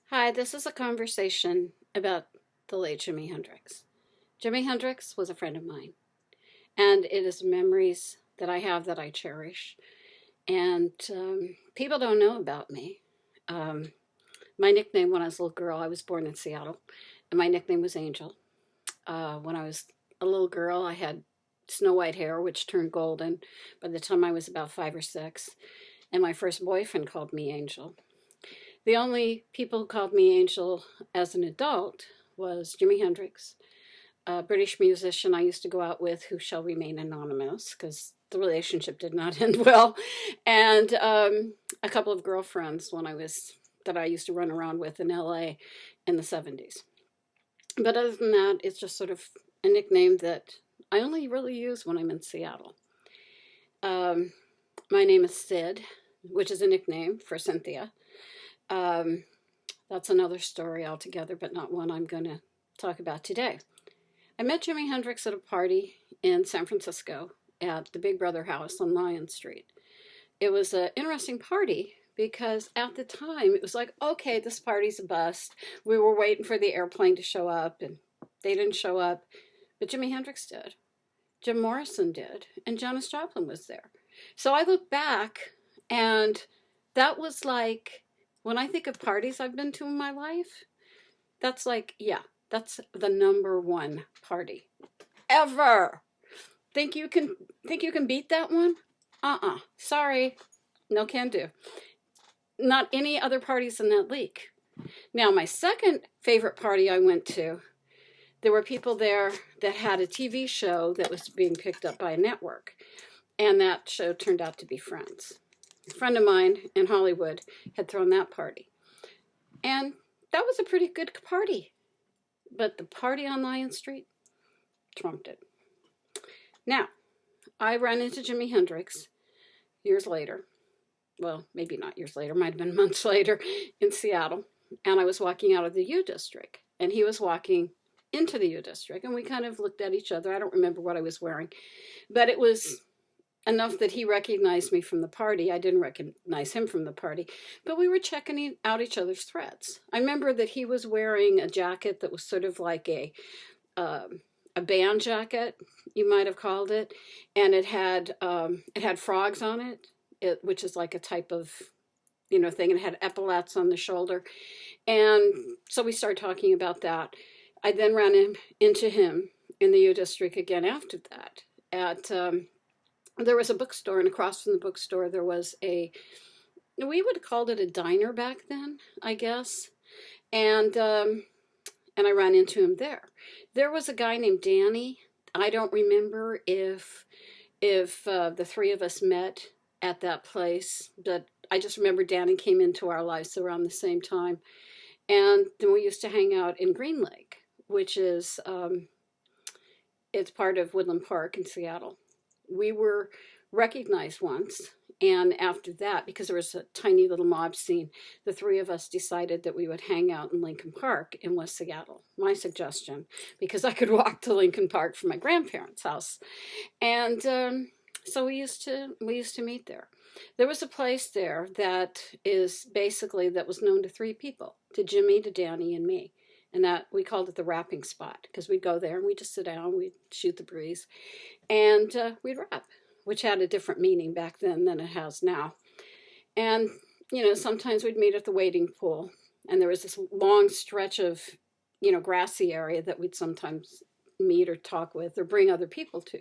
Hi, this is a conversation about the late Jimi Hendrix. Jimi Hendrix was a friend of mine, and it is memories that I have that I cherish. And people don't know about me. Um, my nickname when I was a little girl, I was born in Seattle, and my nickname was Angel. When I was a little girl, I had snow white hair, which turned golden by the time I was about 5 or 6. And my first boyfriend called me Angel. The only people who called me Angel as an adult was Jimi Hendrix, a British musician I used to go out with who shall remain anonymous because the relationship did not end well, and a couple of girlfriends that I used to run around with in LA in the 70s. But other than that, it's just sort of a nickname that I only really use when I'm in Seattle. Um, my name is Sid, which is a nickname for Cynthia. Um, that's another story altogether, but not one I'm going to talk about today. I met Jimi Hendrix at a party in San Francisco at the Big Brother House on Lion Street. It was an interesting party because at the time it was like, okay, this party's a bust. We were waiting for the airplane to show up and they didn't show up, but Jimi Hendrix did. Jim Morrison did, and Janis Joplin was there. So I look back, and that was like, when I think of parties I've been to in my life, that's like, yeah, that's the number one party ever. Think you can think you can beat that one? Sorry. No can do. Not any other parties in that league. Now, my second favorite party I went to, there were people there that had a TV show that was being picked up by a network. And that show turned out to be Friends. A friend of mine in Hollywood had thrown that party. And that was a pretty good party. But the party on Lion Street trumped it. Now, I ran into Jimi Hendrix years later. Well, maybe not years later, might have been months later in Seattle. And I was walking out of the U District. And he was walking into the U District. And we kind of looked at each other. I don't remember what I was wearing. But it was enough that he recognized me from the party. I didn't recognize him from the party, but we were checking out each other's threads. I remember that he was wearing a jacket that was sort of like a band jacket, you might have called it, and it had frogs on which is like a type of thing. And it had epaulets on the shoulder, and so we started talking about that. I then ran into him in the U District again after that at there was a bookstore, and across from the bookstore there was we would have called it a diner back then, I guess. And I ran into him there. There was a guy named Danny. I don't remember if the three of us met at that place, but I just remember Danny came into our lives around the same time. And then we used to hang out in Green Lake, which is it's part of Woodland Park in Seattle. We were recognized once, and after that, because there was a tiny little mob scene, the three of us decided that we would hang out in Lincoln Park in West Seattle. My suggestion, because I could walk to Lincoln Park from my grandparents' house. And so we used to meet there. There was a place there that was known to three people, to Jimmy, to Danny, and me. And that we called it the rapping spot, because we'd go there and we'd just sit down, we'd shoot the breeze, and we'd rap, which had a different meaning back then than it has now. And, sometimes we'd meet at the wading pool, and there was this long stretch of, grassy area that we'd sometimes meet or talk with or bring other people to.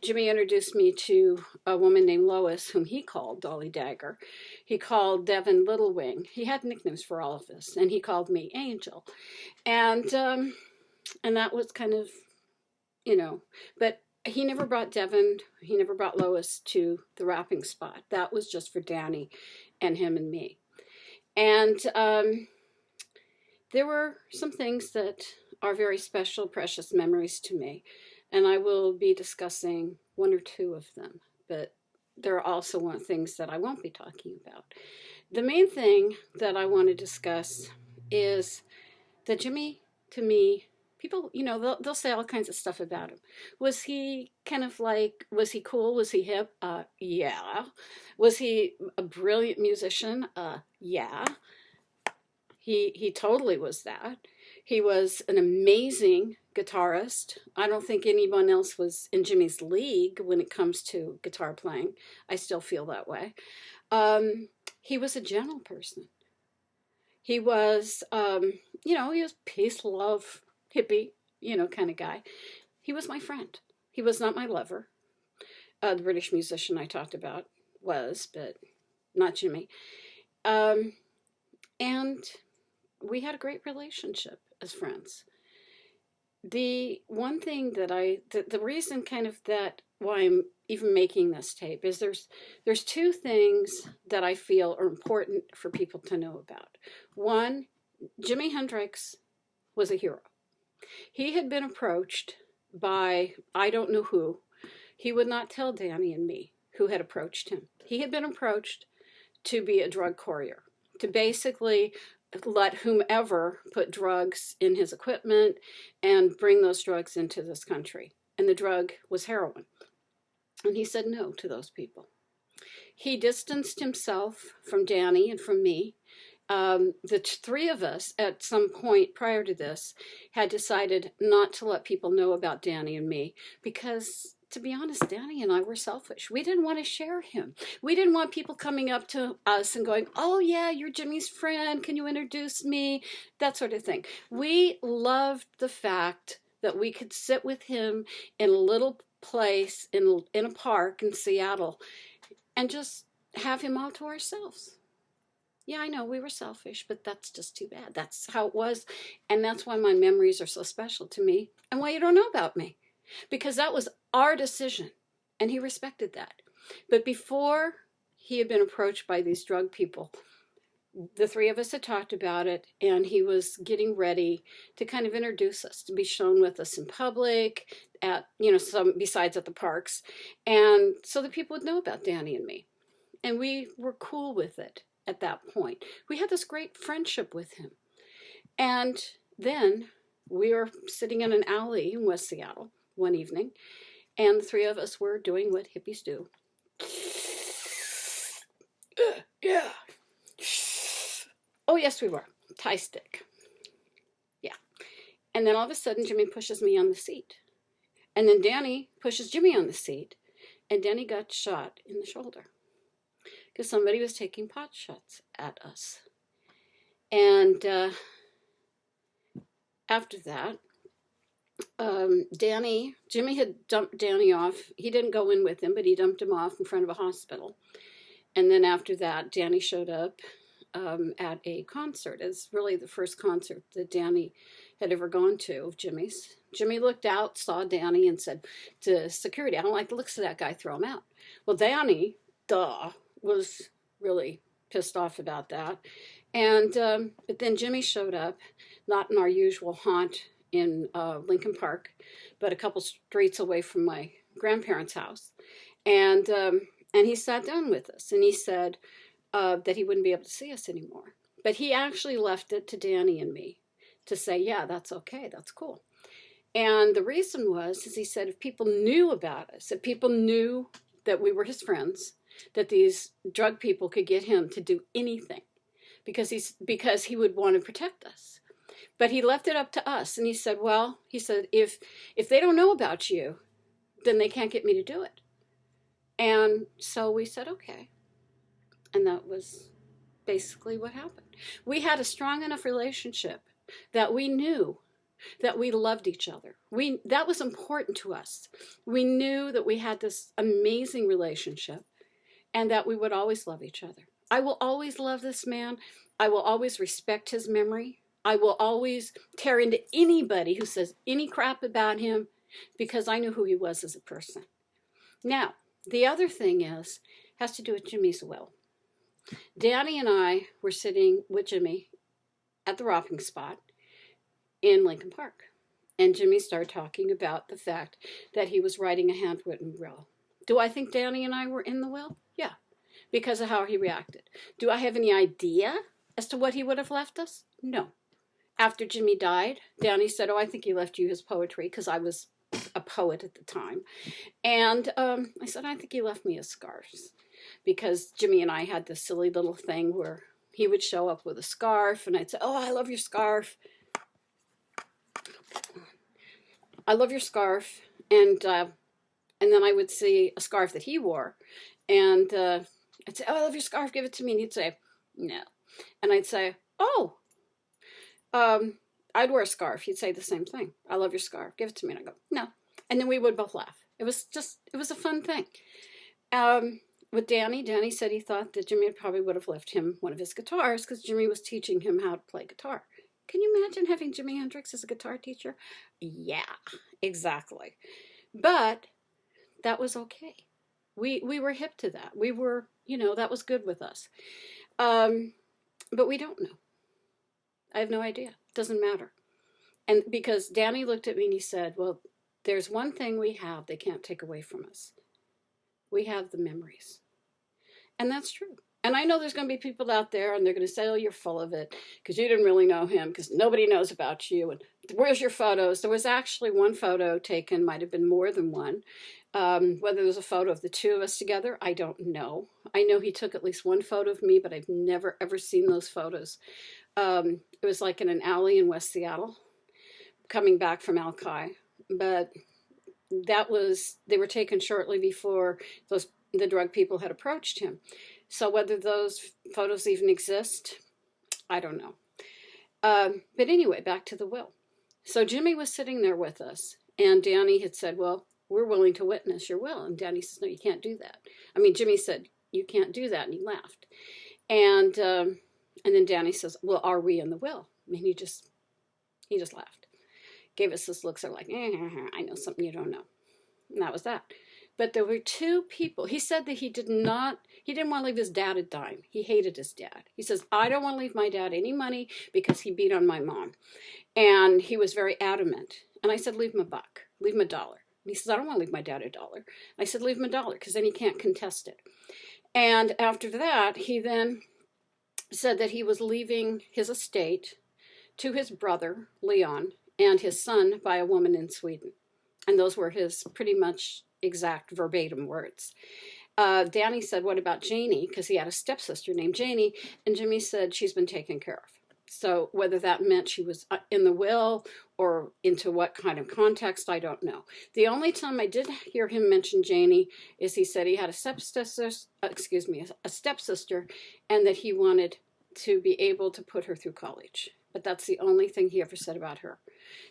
Jimmy introduced me to a woman named Lois, whom he called Dolly Dagger. He called Devin Little Wing. He had nicknames for all of us, and he called me Angel. And that was kind of, but he never brought Lois to the rapping spot. That was just for Danny and him and me. And there were some things that are very special, precious memories to me. And I will be discussing one or two of them. But there are also things that I won't be talking about. The main thing that I want to discuss is that Jimmy, to me, people, they'll say all kinds of stuff about him. Was he was he cool? Was he hip? Yeah. Was he a brilliant musician? Yeah. He totally was that. He was an amazing guitarist. I don't think anyone else was in Jimmy's league when it comes to guitar playing. I still feel that way. He was a gentle person. He was, he was peace, love, hippie, kind of guy. He was my friend. He was not my lover. The British musician I talked about was, but not Jimmy. And we had a great relationship as friends. The one thing that the reason kind of that why I'm even making this tape is there's two things that I feel are important for people to know about. One, Jimi Hendrix was a hero. He had been approached by I don't know who. He would not tell Danny and me who had approached him. He had been approached to be a drug courier, to basically let whomever put drugs in his equipment and bring those drugs into this country. And the drug was heroin. And he said no to those people. He distanced himself from Danny and from me. The three of us at some point prior to this had decided not to let people know about Danny and me because, to be honest, Danny and I were selfish. We didn't want to share him. We didn't want people coming up to us and going, oh yeah, you're Jimmy's friend. Can you introduce me? That sort of thing. We loved the fact that we could sit with him in a little place in a park in Seattle and just have him all to ourselves. Yeah, I know we were selfish, but that's just too bad. That's how it was. And that's why my memories are so special to me and why you don't know about me. Because that was our decision. And he respected that. But before he had been approached by these drug people, the three of us had talked about it, and he was getting ready to kind of introduce us, to be shown with us in public, at, some besides at the parks. And so that people would know about Danny and me. And we were cool with it at that point. We had this great friendship with him. And then we were sitting in an alley in West Seattle one evening, and the three of us were doing what hippies do. Yeah. Oh, yes, we were. Tie stick. Yeah. And then all of a sudden, Jimmy pushes me on the seat. And then Danny pushes Jimmy on the seat. And Danny got shot in the shoulder because somebody was taking pot shots at us. And after that, Jimmy had dumped Danny off. He didn't go in with him, but he dumped him off in front of a hospital. And then after that, Danny showed up at a concert. It's really the first concert that Danny had ever gone to of Jimmy's. Jimmy looked out, saw Danny, and said to security, I don't like the looks of that guy, throw him out. Well, Danny, was really pissed off about that. And but then Jimmy showed up, not in our usual haunt in Lincoln Park, but a couple streets away from my grandparents' house. And he sat down with us, and he said that he wouldn't be able to see us anymore. But he actually left it to Danny and me to say, yeah, that's okay, that's cool. And the reason is he said if people knew about us, if people knew that we were his friends, that these drug people could get him to do anything because he would want to protect us. But he left it up to us, and he said, if they don't know about you, then they can't get me to do it. And so we said, okay. And that was basically what happened. We had a strong enough relationship that we knew that we loved each other. That was important to us. We knew that we had this amazing relationship and that we would always love each other. I will always love this man. I will always respect his memory. I will always tear into anybody who says any crap about him because I knew who he was as a person. Now, the other thing has to do with Jimmy's will. Danny and I were sitting with Jimmy at the rocking spot in Lincoln Park. And Jimmy started talking about the fact that he was writing a handwritten will. Do I think Danny and I were in the will? Yeah, because of how he reacted. Do I have any idea as to what he would have left us? No. After Jimmy died, Danny said, I think he left you his poetry, because I was a poet at the time. And I said, I think he left me his scarves, because Jimmy and I had this silly little thing where he would show up with a scarf, and I'd say, oh, I love your scarf. I love your scarf. And then I would see a scarf that he wore, and I'd say, oh, I love your scarf, give it to me. And he'd say, no. And I'd say, oh, I'd wear a scarf. He'd say the same thing. I love your scarf, give it to me. And I go, no. And then we would both laugh. It was a fun thing. With Danny said he thought that Jimi probably would have left him one of his guitars because Jimi was teaching him how to play guitar. Can you imagine having Jimi Hendrix as a guitar teacher? Yeah, exactly. But that was okay. We were hip to that. We were, that was good with us. But we don't know. I have no idea. It doesn't matter. And because Danny looked at me and he said, well, there's one thing we have they can't take away from us. We have the memories. And that's true. And I know there's going to be people out there and they're going to say, oh, you're full of it because you didn't really know him because nobody knows about you. And where's your photos? There was actually one photo taken, might have been more than one. Whether there's a photo of the two of us together, I don't know. I know he took at least one photo of me, but I've never, ever seen those photos. It was like in an alley in West Seattle, coming back from Alki. But they were taken shortly before the drug people had approached him. So whether those photos even exist, I don't know. But anyway, back to the will. So Jimi was sitting there with us, and Danny had said, well, we're willing to witness your will. And Danny says, no, you can't do that. I mean, Jimi said, you can't do that, and he laughed. And then Danny says, well, are we in the will? And he just laughed. Gave us this look, so like, I know something you don't know. And that was that. But there were two people. He said that he didn't want to leave his dad a dime. He hated his dad. He says, I don't want to leave my dad any money because he beat on my mom. And he was very adamant. And I said, leave him $1. Leave him $1. And he says, I don't want to leave my dad $1. I said, leave him $1 because then he can't contest it. And after that, he then said that he was leaving his estate to his brother, Leon, and his son by a woman in Sweden. And those were his pretty much exact verbatim words. Danny said, what about Janie? Because he had a stepsister named Janie. And Jimi said, she's been taken care of. So whether that meant she was in the will or into what kind of context, I don't know. The only time I did hear him mention Janie is he said he had a stepsister, and that he wanted to be able to put her through college. But that's the only thing he ever said about her.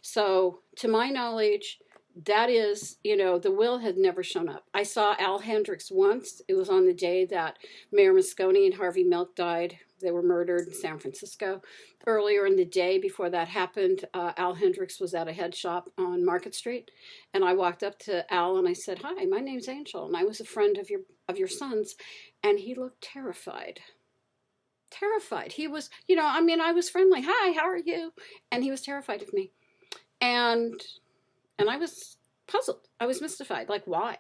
So to my knowledge, that is, the will had never shown up. I saw Al Hendricks once. It was on the day that Mayor Moscone and Harvey Milk died. They were murdered in San Francisco. Earlier in the day before that happened, Al Hendricks was at a head shop on Market Street. And I walked up to Al and I said, hi, my name's Angel. And I was a friend of your son's. And he looked terrified. Terrified. He was, I was friendly. Hi, how are you? And he was terrified of me. And I was puzzled. I was mystified. Like, why?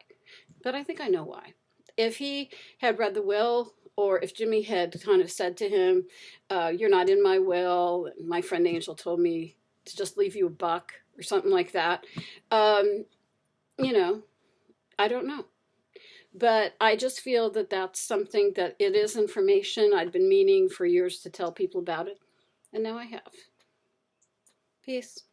But I think I know why. If he had read the will, or if Jimi had kind of said to him, you're not in my will, and my friend Angel told me to just leave you $1 or something like that, I don't know. But I just feel that that's something that it is information I'd been meaning for years to tell people about it. And now I have. Peace.